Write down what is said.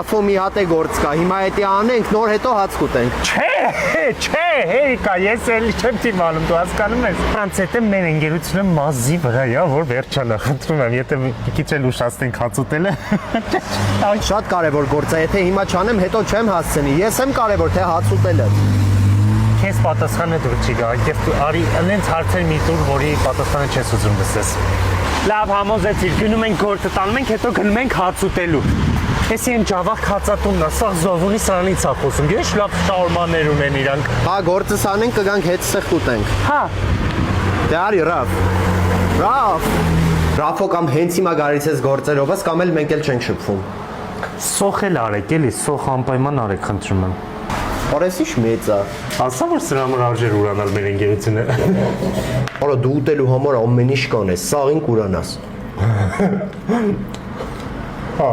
Ափո մի հատ է գործ կա, հիմա էդի անենք, նոր հետո հաց կուտենք։ Չէ, հերիկա, ես էլի չեմ թիմանում, դու հասկանում ես։ Franz հետը մեր ընկերությունը մազի վրա է, որ վերջանա, խնդրում եմ, եթե մի քիչ էլ ուշացնենք հաց ուտելը։ Շատ կարևոր գործ է, եթե հիմա չանեմ, հետո չեմ հասցնի։ Ես եմ կարևոր, թե հաց ուտելը։ Քեզ պատասխանը դուր չի գա, եւ դու արի այնց հարցեր մի տուր, որի պատասխանը չես ուզում լսես։ Լավ համոզեցիր, գնում ենք գործը տանում ենք, հետո գնում ենք հաց ուտելու։ Էսի են ջավախ հացատունն է, սա զովունի սրանից է խոսում։ Ես լավ շաուրմաներ ունեն իրանք։ Հա, գործս անենք, կգանք հետ սեղտ ուտենք։ Հա։ Դե արի, Ռաֆ։ Ռաֆո կամ հենց հիմա գալիս ես գործերովս, կամ էլ մենք էլ չենք շփվում։ Սոխ էլ արեք, էլի, սոխ անպայման արեք, խնդրում եմ։ Օրես ինչ մեծ է։ Ասա որ սրա համար արժեր ուրանալ մեր ընկերությունը։ Արա դու ուտելու համար ամեն ինչ կանես, սաղին կուրանաս։ Հա։